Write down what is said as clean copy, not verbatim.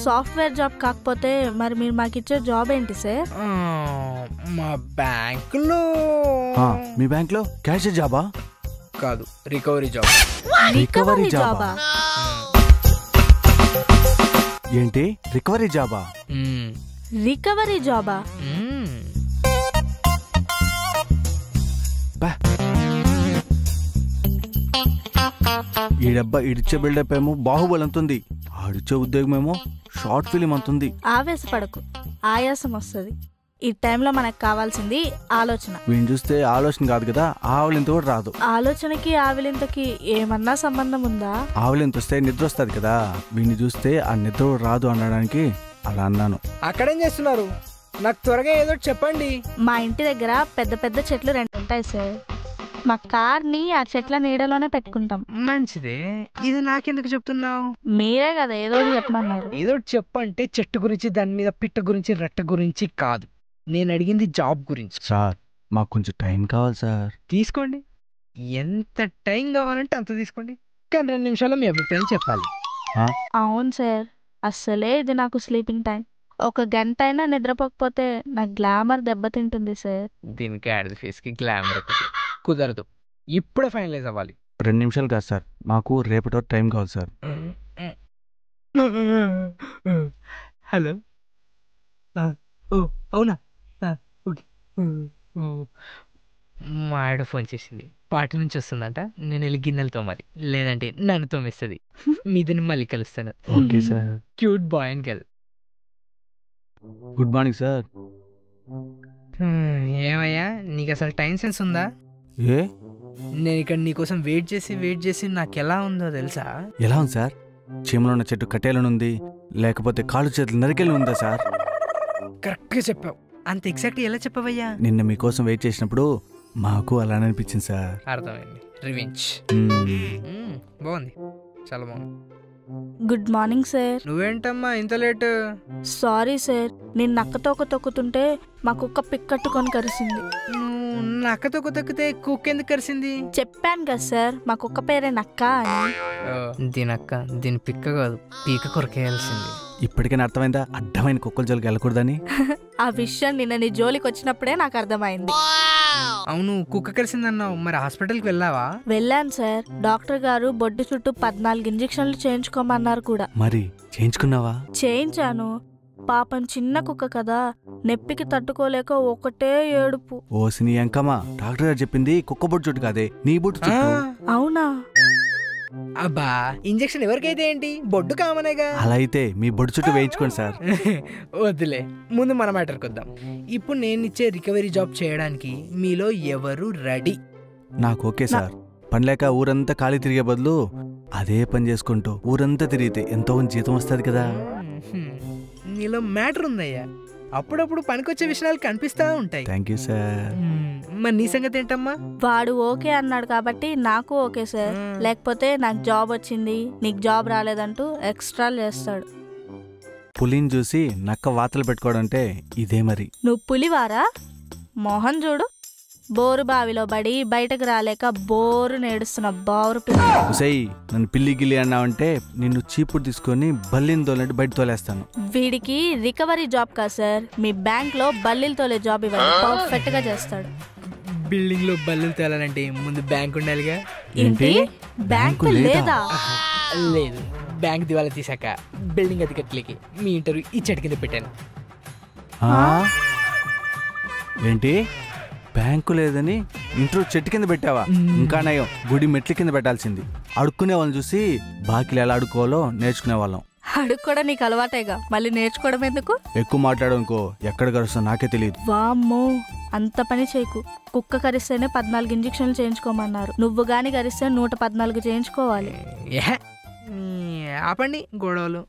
Software job కాకపోతే మరి మీరు మాకు ఇచ్చే జాబ్ ఏంటి సార్? మా బ్యాంకులో. మీ బ్యాంక్ లో క్యాషియర్ జాబా? కాదు, రికవరీ జాబ్. రికవరీ జాబా? ఏంటి రికవరీ జాబా? రికవరీ జాబా? ఈ డబ్బా ఇడిచే బిల్డప్ ఏమో బాహుబలి అంతుంది, ఆడిచ్చే ఉద్యోగం ఏమో షార్ట్ ఫిలిం అంతుంది. ఆవేశపడకు, ఆయాసం వస్తుంది. ఈ టైంలో మనకు కావాల్సింది ఆలోచన. వీడిని చూస్తే ఆలోచన కాదు కదా, ఆవలింత కూడా రాదు. ఆలోచనకి ఆవిలింతకి ఏమన్నా సంబంధం ఉందా? ఆవలింత వస్తే నిద్ర వస్తుంది కదా, వీడిని చూస్తే ఆ నిద్ర రాదు అనడానికి అలా అన్నాను. అక్కడేం చేస్తున్నారు? నాకు త్వరగా ఏదో చెప్పండి. మా ఇంటి దగ్గర పెద్ద పెద్ద చెట్లు 2 ఉంటాయి సార్. మా కార్ని ఆ చెట్ల నీడలోనే పెట్టుకుంటాం. మంచిదే, ఇది నాకెందుకు చెప్తున్నావు? మీరే కదా ఏదో చెప్పమన్నారు. ఏదో చెప్పంటే చెట్టు గురించి, దాని మీద పిట్ట గురించి, రెట్ట గురించి కాదు. నేను అడిగింది జాబ్ గురించి. సార్ మాకు కొంచెం టైం కావాలి సార్. తీసుకోండి, ఎంత టైం కావాలంటే అంత తీసుకోండి, కానీ 2 నిమిషాల్లో మీ అభిప్రాయం చెప్పాలి. అవును సార్, అస్సలే ఇది నాకు స్లీపింగ్ టైం. 1 గంట అయినా నిద్రపోకపోతే నా గ్లామర్ దెబ్బతింటుంది సార్. దీనికి యాడ్ ఫేస్కి గ్లామర్ కుదరదు, ఇప్పుడే ఫైనలైజ్ అవ్వాలి. 2 నిమిషాలు కాదు సార్, మాకు రేపటి వరకు టైం కావాలి సార్. హలో, అవునా? మా ఆవిడ ఫోన్ చేసింది, పార్టీ నుంచి వస్తుందంట. నేను వెళ్ళి గిన్నెలతో మరి, లేదంటే నన్ను తోమిస్తుంది. మీదని మళ్ళీ కలుస్తాను. Okay sir. Cute boy and girl. Good morning sir. ఏమయ్యా, నీకు అసలు టైం సెన్స్ ఉందా? ఏ నేను ఇక్కడ నీకోసం వెయిట్ చేసి నాకు ఎలా ఉందో తెలుసా? ఎలా ఉంది సార్? చీమలో ఉన్న చెట్టు కట్టేలనుంది, లేకపోతే కాళ్ళు చేతులు నరికేలు ఉందా సార్? కరెక్ట్గా చెప్పావు. అంత ఎగ్జాక్ట్ ఎలా చెప్పవయ్యా? నిన్న మీకోసం వెయిట్ చేసినప్పుడు మాకు అలానే అనిపించింది సార్. అర్థమైంది, రివెంజ్. బాగుంది, చాలా బాగుంది. Good morning sir. నువ్వేంటమ్మా ఇంత లేట్? సారీ సార్, నేను నక్కతోక తొక్కుతుంటే మా కుక్క పిక్కట్టుకొని కరిసింది. నక్కతో తొక్కితే కుక్క ఎందుకు కరిసింది? చెప్పాను కదా సార్, మా కుక్క పేరే నక్క అని. దీని అక్క, దీని పిక్క కాదు, పీక కొరకేయాల్సింది. ఇప్పటికైనా అర్థమైందా అడ్డమైన కుక్కల జోలికి వెళ్ళకూడదని? ఆ విషయం నిన్న నీ జోలికి వచ్చినప్పుడే నాకు అర్థమైంది. అవును, కుక్క కరిసిందన్నావు, మరి హాస్పిటల్కి వెళ్ళావా? వెళ్ళాను సార్, డాక్టర్ గారు బొడ్డు చుట్టూ 14 ఇంజెక్షన్లు చేయించుకోమన్నారు కూడా. మరి చేయించుకున్నావా? చేయించాను. పాపం చిన్న కుక్క కదా, నొప్పికి తట్టుకోలేక ఒకటే ఏడుపు. ఓసిని ఎంకమ్మా, డాక్టర్ గారు చెప్పింది కుక్క బొట్టు చుట్టూ కాదే, నీ బొట్టు చుట్టూ. అవునా? అబ్బా, ఇంజెక్షన్ ఎవరికైతే ఏంటి, బొడ్డు కామనేగా. అలా అయితే మీ బొట్టు చుట్టూ వేయించుకోండి సార్. వద్దులే, ముందు మన మ్యాటర్కి వద్దాం. ఇప్పుడు నేను ఇచ్చే రికవరీ జాబ్ చేయడానికి మీలో ఎవరు రెడీ? నాకు ఓకే సార్. పని లేక ఊరంతా ఖాళీ తిరిగే బదులు అదే పని చేసుకుంటూ ఊరంతా తిరిగితే ఎంతో జీతం వస్తుంది కదా. నీలో మ్యాటర్ ఉందయ్యా, అప్పుడప్పుడు పనికొచ్చే విషయాలు కనిపిస్తా ఉంటాయి. Thank you sir. మరి నీ సంగతి ఏంటమ్మా? వాడు ఓకే అన్నాడు కాబట్టి నాకు ఓకే సార్. లేకపోతే నాకు జాబ్ వచ్చింది, నీకు జాబ్ రాలేదంటూ ఎక్స్ట్రా చేస్తాడు. పులిని చూసి నక్క వాతలు పెట్టుకోవడం అంటే ఇదే మరి. నువ్వు పులివారా? మోహన్ చూడు, బోరు బావిలో పడి బయటకు రాలేక బోరు నేడుస్తున్న బావురు పిల్ల. నన్ను పిల్లి గిల్లి అన్నావంటే నిన్ను చీపుడు తీసుకొని బల్లిని తోలంటే బయట తోలేస్తాను. వీడికి రికవరీ జాబ్ కాదు సార్, మీ బ్యాంక్ లో బల్లీలు తోలే జాబ్ ఇవ్వండి, పర్ఫెక్ట్ గా చేస్తాడు. బిల్డింగ్ లో బల్లులు తేలాలంటే ముందు బ్యాంక్ ఉండాలిగా. ఏంటి, బ్యాంకు లేదా? లేదు, బ్యాంక్ దివాలా తీసాక బిల్డింగ్ అధికట్లకి మీ ఇంటర్వ్యూ ఈ చెట్టు కింద పెట్టాను. ఏంటి, బ్యాంకు లేదని ఇంటర్వ్యూ చెట్టు కింద పెట్టావా? ఇంకా నయం, గుడి మెట్ల కింద పెట్టాల్సింది. అడుక్కునే వాళ్ళని చూసి బాకీలు ఎలా అడుక్కోవాలో నేర్చుకునే వాళ్ళం. అడుక్కోవడం నీకు అలవాటేగా, మళ్ళీ నేర్చుకోవడం ఎందుకు? ఎక్కువ మాట్లాడనుకో ఎక్కడ కరుస్తా నాకే తెలియదు. వామ్మో, అంత పని చేయకు. కుక్క కరిస్తేనే 14 ఇంజెక్షన్లు చేయించుకోమన్నారు, నువ్వు గాని కరిస్తే 114 చేయించుకోవాలి. ఆపండి గొడవలు.